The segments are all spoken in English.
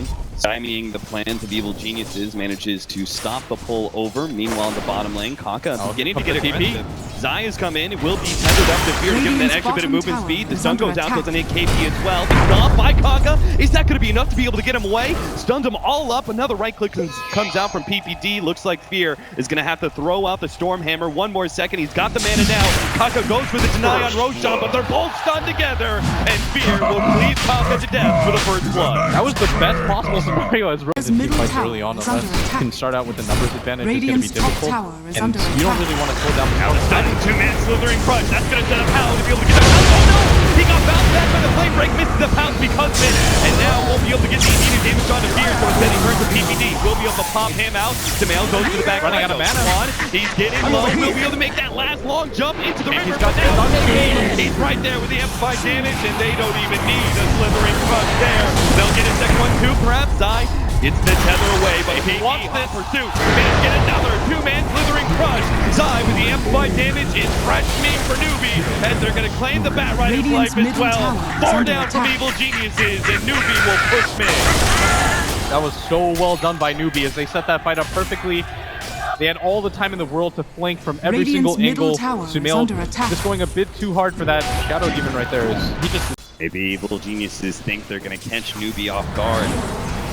Storm, stymieing the plans of Evil Geniuses, manages to stop the pull over. Meanwhile, in the bottom lane, Kaka beginning to get a TP. Zaya's come in, it will be tethered up to Fear to give him that extra bit of movement speed. The stun goes out, doesn't hit KP as well. The stop by Kaka, is that going to be enough to be able to get him away? Stunned him all up, another right click comes out from PPD. Looks like Fear is going to have to throw out the Storm Hammer. One more second, he's got the mana now. Kaka goes for the deny on Roshan, but they're both stunned together, and Fear will bleed Kaka to death for the first blood. That was the best possible scenario as Roshan fights early on, unless you can start out with the numbers advantage. It's going to be difficult, and you don't really want to slow down the power. Two-man slithering crush. That's going to set up Hao to be able to get the pounce. Oh no! He got bounced back by the flame break, misses the pounce because of it, and now won't be able to get the immediate damage on the Fear, so instead he turns to PPD. Will be able to pop him out. Sumail goes to the back. Running out of mana. He's getting low. Will be able to make that last long jump into the river. He's right there with the amplified damage, and they don't even need a slithering crush there. They'll get a second one too, perhaps. It's the tether away, but he wants this pursuit. Can get another two-man slithering crush. Zai with the amplified damage is fresh meat for Newbie, as they're going to claim the Bat Rider's life as well. 4 down from Evil Geniuses, and Newbie will push mid. That was so well done by Newbie as they set that fight up perfectly. They had all the time in the world to flank from every single angle. Sumail just going a bit too hard for that Shadow Demon right there. Maybe Evil Geniuses think they're going to catch Newbie off guard.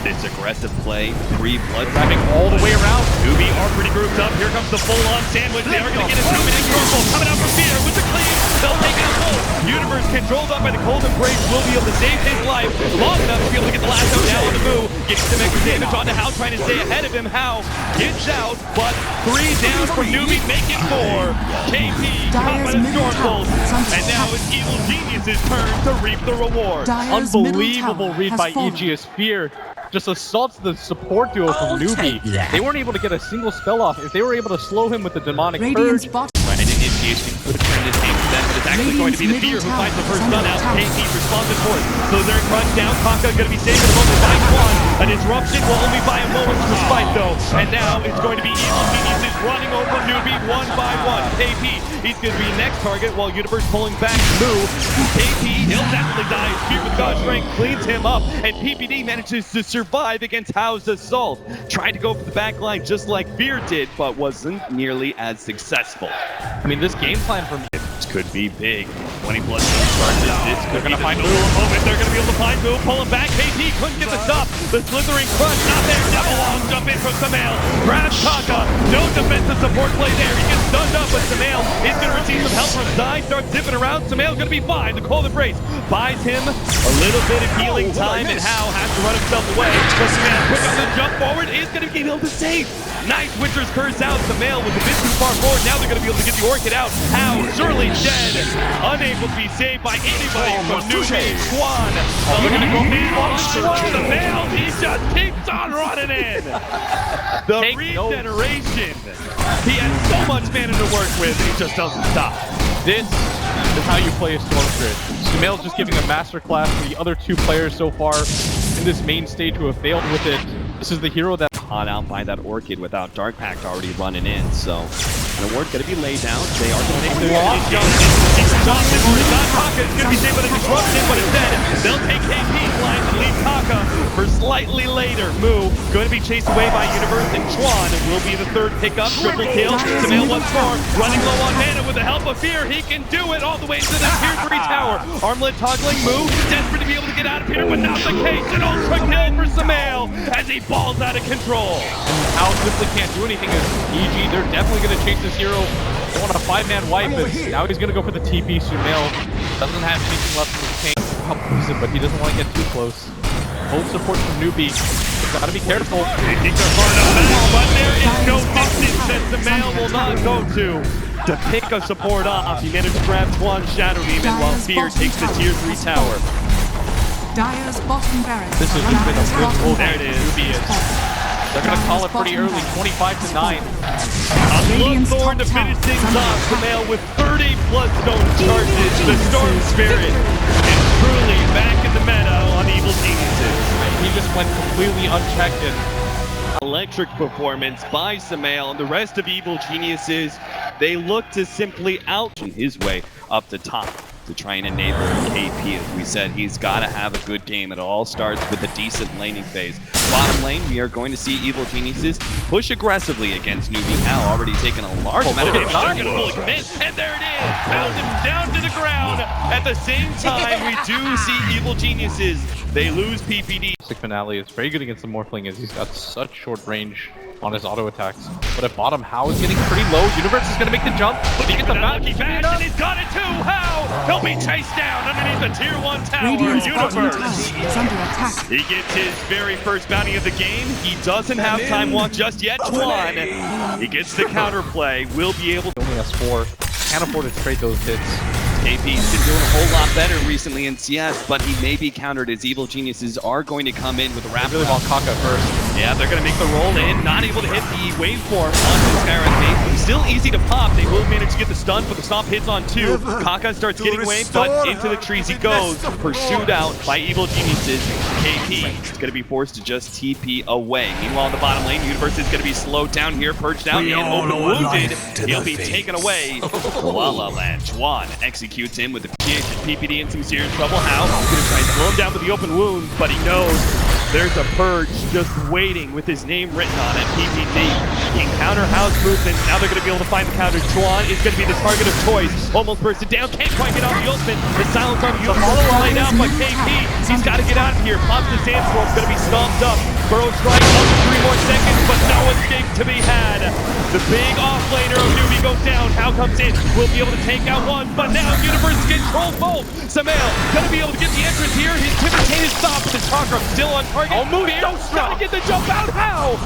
This aggressive play, 3 blood wrapping all the way around. Newbie are pretty grouped up. Here comes the full-on sandwich. They are going to get a 2-minute circle coming out from Fear with the clean. They'll take it out. Universe controlled up by the cold embrace will be able to save his life long enough to be able to get the last out now on the move. Getting some extra damage onto Hao, trying to stay ahead of him. Hao gets out, but 3 down for Newbie, making 4. KP caught by the Storm Bolt, and now it's Evil Geniuses' turn to reap the reward. Unbelievable read by Aegis. Fear just assaults the support duo from Newbie. They weren't able to get a single spell off. If they were able to slow him with the demonic purge. Right, an initiation could turn this game to them, but it's actually going to be the Fear who finds the first stun out. KP responds for it. So they're crunch down. Kaka going to be saved in a moment by Quan. A disruption will only buy a moment's respite though. And now it's going to be Evil Geniuses running over Newbie 1 by 1. KP, he's going to be next target while Universe pulling back Moo. KP, he'll definitely die. Fear with God's strength cleans him up, and PPD manages to survive against Hao's assault. Tried to go for the back line just like Fear did, but wasn't nearly as successful. I mean, this game plan from could be big. 20 plus charges. This could be the find Moo moment. They're going to be able to find Moo, pull him back. KP couldn't get the stop. The slithering crush not there. Double long jump in from Sumail. Grabs Kaka. No defensive support play there. He gets stunned up, but Sumail is going to receive some help from Zai. Starts zipping around. Sumail's going to be fine. The cold embrace buys him a little bit of healing time, and Hao has to run himself away. But Sumail, quick on the jump forward, is going to be able to save. Nice Winter's Curse out. Sumail was a bit too far forward. Now they're going to be able to get the Orchid out. Hao surely dead. Unable to be saved by anybody from Newbee. Quan. Oh, they're going to go in on Sumail. He just keeps on running in. The regeneration. He has so much mana to work with. He just doesn't stop. This is how you play a Storm Spirit. Sumail's just giving a masterclass to the other 2 players so far in this main stage who have failed with it. This is the hero that caught out by that Orchid without Dark Pact already running in, so an award going to be laid down. They are going to take the long jump. Kaka is going to be saved by the disruption, but instead they'll take KP flying to lead Kaka for slightly later. Moo going to be chased away by Universe, and Chuan will be the 3rd pickup. Triple kill. Sumail once more, running low on mana with the help of Fear. He can do it all the way to the Tier 3 tower. Armlet toggling. Moo desperate to be able to get out of here, but not the case. An ultra kill for Sumail as he balls out of control. Hao simply can't do anything as EG. They're definitely going to chase this hero. They want a 5-man wipe, and now he's going to go for the TP. Sumail doesn't have anything left in his tank, but he doesn't want to get too close. Full support from Newbie. Gotta be careful. They think they're far enough back, but there is no distance that Sumail will not go to pick a support off. He managed to grab Quan Shadow Demon while Fear takes the Tier 3 tower. Dyer's bottom barracks. This has just been a good move. There it is. Newbie is. They're going to call it pretty early, 25-9. A Bloodthorn to finish things off. Sumail with 30 Bloodstone charges. The Storm Spirit is truly back in the meta on Evil Geniuses. He just went completely unchecked and electric performance by Sumail, and the rest of Evil Geniuses, they look to simply out his way up to top. to try and enable KP. As we said, he's got to have a good game. It all starts with a decent laning phase. Bottom lane, we are going to see Evil Geniuses push aggressively against Newbie. Now already taking a large amount of damage. They're going to fully commit, and there it is! Pound him down to the ground. At the same time, we do see Evil Geniuses. They lose PPD. Finale is very good against the Morphling as he's got such short range on his auto attacks. But at bottom, How is getting pretty low. Universe is going to make the jump. But he gets the back. He's and he's got it too. How? He'll be chased down underneath the tier 1 tower. Radiant's bottom Universe. tower is under attack. He gets his very first bounty of the game. He doesn't have time walk just yet. Twan. He gets the counterplay. Will be able to. He only has 4. Can't afford to trade those hits. KP's been doing a whole lot better recently in CS, but he may be countered as Evil Geniuses are going to come in with a rapid. Really want Kaka first. Yeah, they're going to make the roll in. Not able to hit the waveform on the Skyrim. Still easy to pop. They will manage to get the stun, but the stomp hits on 2. Kaka starts getting waved, but into the trees he goes. Pursued out by Evil Geniuses. KP is going to be forced to just TP away. Meanwhile, in the bottom lane, Universe is going to be slowed down here, purged out, and open wounded. He'll be taken away. La La Land. Juan executes him with the PPD in some serious trouble. How? He's going to try and slow him down with the open wounds, but he knows there's a purge just waiting with his name written on it. PPD. He can counter House movements. Now they're going to be able to find the counter. Juan is going to be the target of choice. Almost bursted down. Can't quite get out the ultimate. The silence on the ultimate laid out by KP. He's got to get out of here. Pops the Sandstorm. Going to be stomped up. Burrow strike up to 3 more seconds, but no escape to be had. The big offlaner of Newbie goes down. How comes in? Will be able to take out one, but now Universe control both. Samael gonna be able to get the entrance here. His Timotane is stopped, but the chakra still on target. Oh, Moody, don't try to get the jump out. How?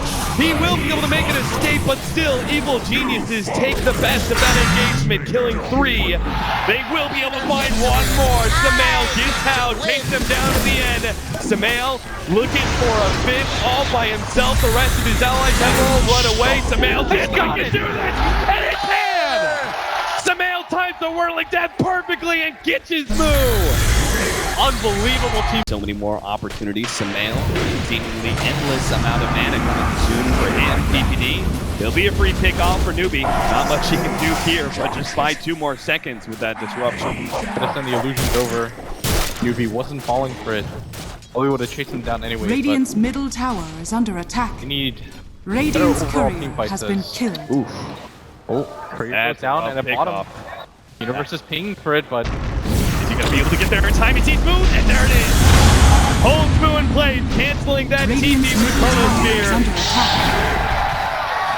He will be able to make an escape, but still, Evil Geniuses take the best of that engagement, killing 3. They will be able to find one more. Samael gets How, takes them down to the end. Samael looking for a 5th all by himself. The rest of his allies have all run away. Samael just got to do this, and it can! Samael times the whirling death perfectly and gets his move. Unbelievable team. So many more opportunities. Samael, seemingly endless amount of mana coming soon for him. PPD, there'll be a free pick off for Newbie. Not much he can do here, but just buy 2 more seconds with that disruption. Gonna send the illusions over. Newbie wasn't falling for it. Oh, we would have chased him down anyway. Radiant's middle tower is under attack. We need Radiant's overall courier team fight has this. been killed. Oof. Oh, courier goes That's down a and at pick bottom. off. Universe is pinging for it, but Is he gonna be able to get there in time? He sees Moon, and there it is. Holds Moon plays, canceling that TP Radiant's with middle tower is Chronosphere. under attack.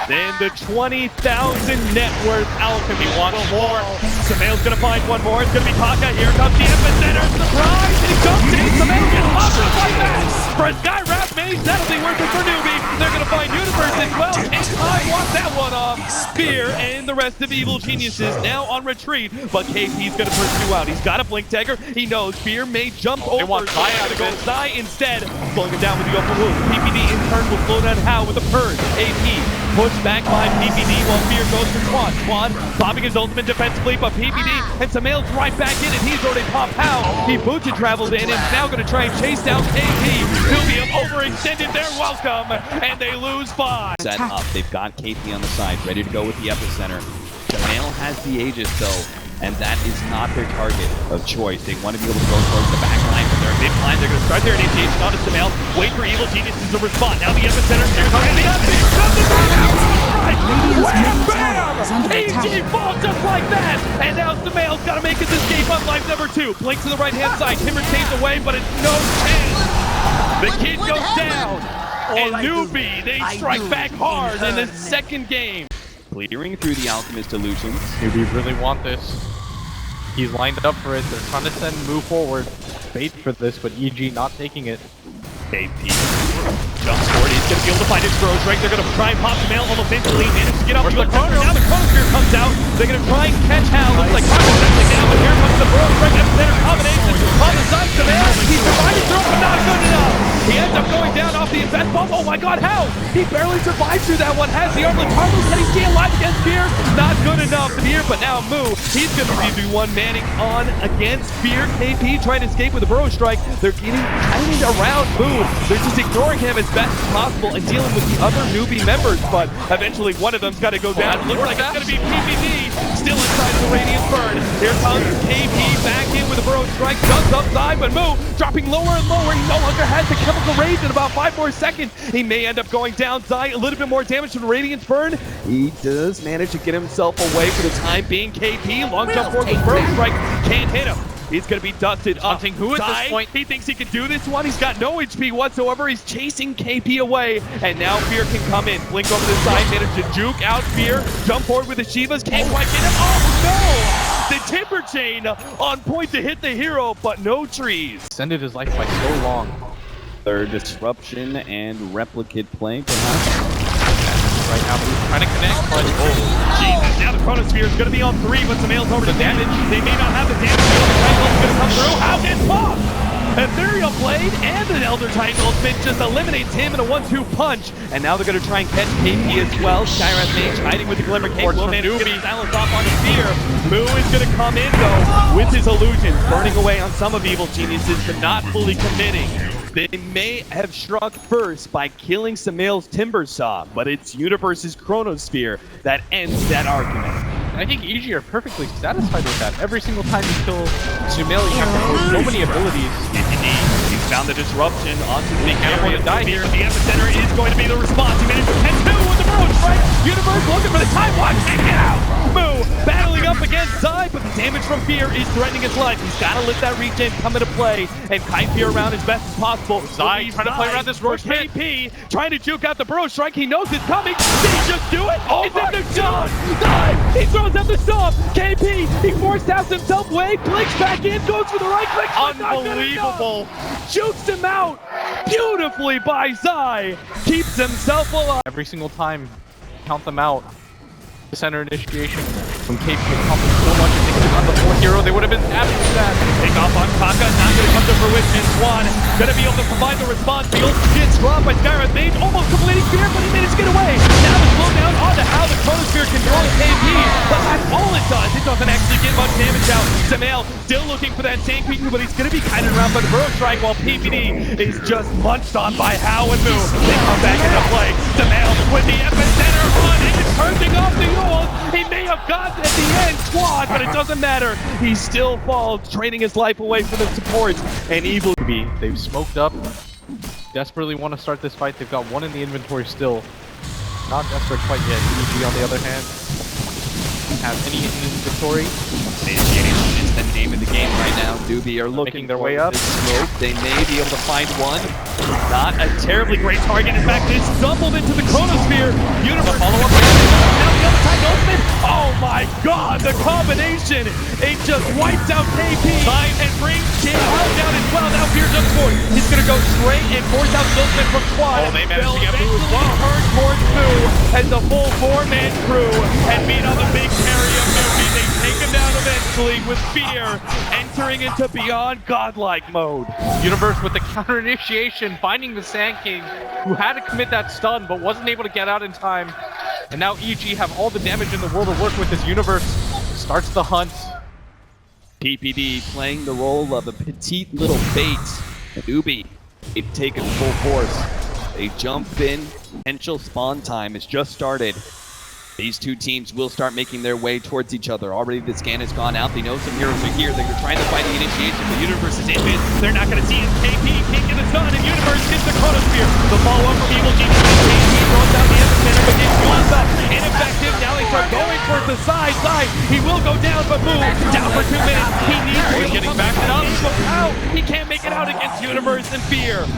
Then the 20,000 net worth alchemy. One more. Samael's gonna find one more. It's gonna be Kaka. Here comes the epicenter. Surprise! And he jumps in. Samael gets popped just like that. For a Sky Wrap Mage, that'll be worth it for Newbie. They're gonna find Universe as well. And I want that one off. Spear and the rest of Evil Geniuses now on retreat. But KP's gonna pursue out. He's got a blink dagger. He knows Spear may jump over. want Zai out of go it. Zai instead. Slowing him down with the open wound. PPD in turn will slow down How with a purge. AP pushed back by PPD while Fear goes for Twan. Twan popping his ultimate defensively, but PPD and Samael's right back in, and he's already popped How. He boots and traveled in, and is now going to try and chase down KP. Newbie overextended their welcome, and they lose 5. Set up. They've got KP on the side, ready to go with the epicenter. Samael has the Aegis, though, and that is not their target of choice. They want to be able to go towards the back line, but they're mid line. They're going to start their initiation onto Samael. Wait for Evil Geniuses to respond. Now the epicenter. Here comes the Radiant's middle tower is under attack. AG falls just like that! And now Samael's got to make his escape on life number 2. Blink to the right-hand side. Timber saves away, but it's no chance. The kid goes down. And Newbie, they strike back hard in the second game. Clearing through the Alchemist illusions. Newbie really want this. He's lined up for it. They're trying to send move forward. Bait for this, but EG not taking it. KP jumps forward. He's going to be able to find his throw strike. They're going to try and pop the mail almost instantly. Manage to get off the corner. Now the Chronosphere comes out. They're going to try and catch Hal. Looks like Kaka's touching down, but here comes the throw strike. Epicenter combination on the side to Mail. He survived the throw, but not good enough. He ends up going down off the invest bomb. Oh my god, Hal! He barely survived through that one. Has the armlet. Carlos said he's staying alive against Fear. Not good enough here, but now Moo. He's going to be one manning on against Fear. KP trying to escape with a burrow strike. They're getting tightened around Moo. They're just ignoring him as best as possible and dealing with the other Newbie members, but eventually one of them's got to go down. It looks like it's going to be PPD. still inside the Radiant Burn. Here comes KP back in with a Burrow Strike, jumps upside, but Moo dropping lower and lower. He no longer has the Chemical Rage in about 5 more seconds. He may end up going down. Zai, a little bit more damage from the Radiant Burn. He does manage to get himself away for the time being. KP, long jump forward with Burrow Strike, can't hit him. He's going to be dusted up. Hunting who at this point? He thinks he can do this one. He's got no HP whatsoever. He's chasing KP away. And now Fear can come in. Blink over the side, manage to juke out Fear. Jump forward with the Shivas. Can't quite get him. Oh, no! The Timber Chain on point to hit the hero, but no trees. Extended his life by so long. Third disruption and replicate play, perhaps. Right now, but he's trying to connect, but Jesus, now the Chronosphere is going to be on 3, but Samael's over the damage. They may not have the damage. The Elder Titan is going to come through. How did pop? Ethereal Blade and an Elder Titan ultimate just eliminates him in a 1-2 punch. And now they're going to try and catch KP as well. Skywrath Mage hiding with the Glimmer Cape. Will manage to get silence off on Fear. Moo is going to come in, though, with his illusions, burning away on some of Evil Geniuses, but not fully committing. They may have struck first by killing Samael's Timber Saw, but it's Universe's Chronosphere that ends that argument. I think EG are perfectly satisfied with that. Every single time you kill Sumail, you have to use so many abilities. Indeed, he's found the disruption onto the big Can't area. die Fear. here. The epicenter is going to be the response. He managed to catch Moo with the Burrow Strike. Universe looking for the time watch and get out. Moo battling up against Zai, but the damage from Fear is threatening his life. He's got to let that regen come into play and kite Fear around as best as possible. Zai trying to play around this Roche pit. KP trying to juke out the Burrow Strike. He knows it's coming. Did he just do it? Oh, it's in the shot. Zai, he throws out the stop. KP, he forced out himself away, blinks back in, goes for the right click. Unbelievable. Jukes him out beautifully by Zai. Keeps himself alive. Every single time, count them out. The center initiation from KP accomplished so much. If they could have on the 4th hero, they would have been happy with that. Take off on Kaka, not going to come to fruition. Swan going to be able to provide the response. The ult gets dropped by Skywrath Mage, almost completing Fear, but he managed to get away. Now the slowdown onto how the Chronosphere controls KP, but that's all it does. It doesn't actually get much damage out. Samael still looking for that tank peek, but he's going to be kited around by the Burrow Strike while PPD is just munched on by How and Moo. They come back into play. Samael with the epicenter on and it's turning off the ult. He may have got at the end Squad, but it doesn't matter. He still falls, trading his life away for the supports. And Evil Newbie, they've smoked up. Desperately want to start this fight. They've got one in the inventory still. Not desperate quite yet. EG, on the other hand, have any in inventory. Initiation is the name of the game right now. Newbie are looking Making their way up. this smoke. They may be able to find one. not a terribly great target. In fact, it's stumbled into the Chronosphere. Universe follow-up. Now the other side open. Oh my god, the combination. It just wipes out KP. Time and brings J down as well. Now Fear jumps forward. He's going to go straight and force out the ultimate from Quad. Oh, they managed They'll to get Boo as eventually well. turn towards Boo as the full four-man crew and meet on the big carry of Newbie. They take him down eventually with Fear entering into beyond godlike mode. Universe with the counter initiation, finding the Sand King, who had to commit that stun but wasn't able to get out in time. And now EG have all the damage in the world to work with as Universe starts the hunt. PPD playing the role of a petite little bait. Newbie, they've taken full force. They jump in. Potential spawn time has just started. These two teams will start making their way towards each other. Already the scan has gone out. They know some heroes are here. They're trying to find the initiation. The Universe is in it. They're not going to see it. KP kicking the sun, and Universe gets the Chronosphere. The follow-up from Evil Genius. KP throws out the epicenter, but gets one up. Ineffective. Now they start going towards the side. He will go down, but boom, down for 2 minutes. He needs to getting back up. out. He can't make it out against Universe and Fear.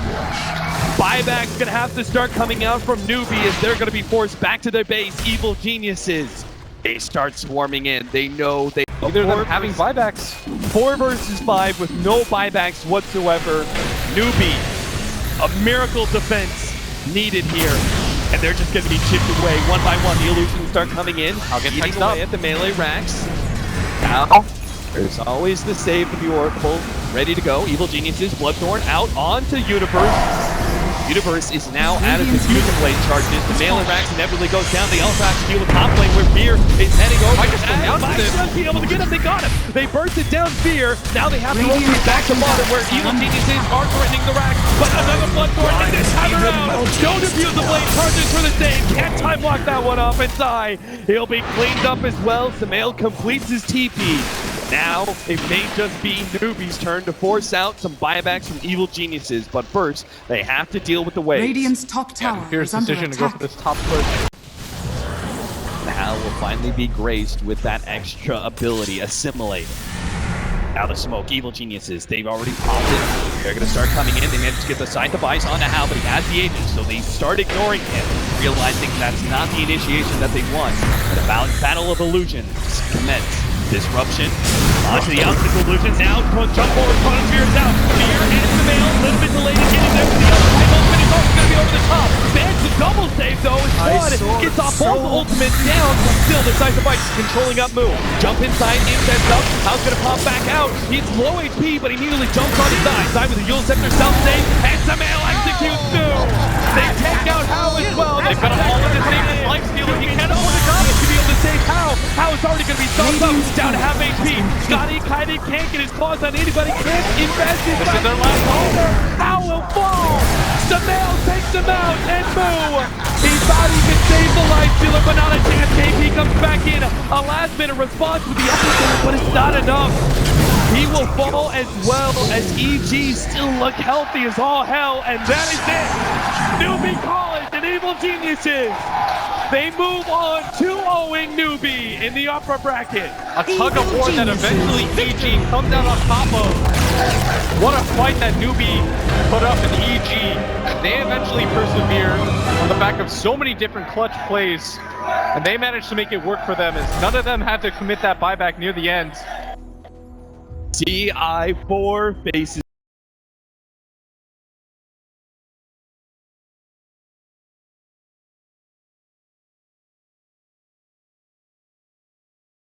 Buyback's going to have to start coming out from Newbie as they're going to be forced back to their base. Evil Geniuses. They start swarming in. They know they... Either them having buybacks. 4 versus 5 with no buybacks whatsoever. Newbie, a miracle defense needed here. And they're just going to be chipped away one by one. The illusions start coming in. I'll get eating touched away up. at the melee racks. Now, there's always the save for the Oracle. Ready to go. Evil Geniuses, Bloodthorn out onto Universe. Universe is now out of his Fusion Blade charges. The melee racks inevitably goes down. They also have to deal with top lane where Fear is heading over. Might just go down to this. Might be able to get him. They got him. They burst it down Fear. Now they have to rotate back to bottom where Evil Geniuses are threatening the racks. But another Bloodthorn and this time around. Don't abuse the blade charges for the save. can't time block that one off inside. He'll be cleaned up as well. Samael completes his TP. Now, it may just be Newbie's turn to force out some buybacks from Evil Geniuses, but first, they have to deal with the waves. Radiant's top tower Fierce is under decision to go for attack. this top push. Now will finally be graced with that extra ability, Assimilate. Now the smoke, Evil Geniuses, they've already popped it. They're going to start coming in. They managed to get the side device onto Hal, but he has the agent, so they start ignoring him, realizing that's not the initiation that they want. The battle of illusions commence. Disruption onto the optical illusions. Now jump forward, Chronosphere's out. Fear and Samael, a little bit delayed in getting there for the other side. Ultimate is also going to be over the top. Bans the double save though. His squad gets off both ultimates down. Still, the side device is controlling up move. Jump inside, insets up. Hal's going to pop back out. He's low HP, but he immediately jumps on his side. Side with the Yule Scepter self-save, and Samael executes through. They take out Hal as well. They've got a all in the same life stealer. He can't afford a damage to be able to save Hal. Hal is already going to be thumbed up, down to half HP. Scotty kinda can't get his claws on anybody. Can't invest his This is their last hope. Hal will fall. Samael takes him out and Moo. He thought he could save the life stealer, but not a chance. KP comes back in. A last minute response with the episode, but it's not enough. He will fall as well as EG still look healthy as all hell, and that is it. Newbie College and Evil Geniuses. They move on 2-0ing Newbie in the upper bracket. A tug of war that eventually EG comes out on top of. What a fight that Newbie put up in EG. They eventually persevere on the back of so many different clutch plays, and they managed to make it work for them as none of them had to commit that buyback near the end. TI4 faces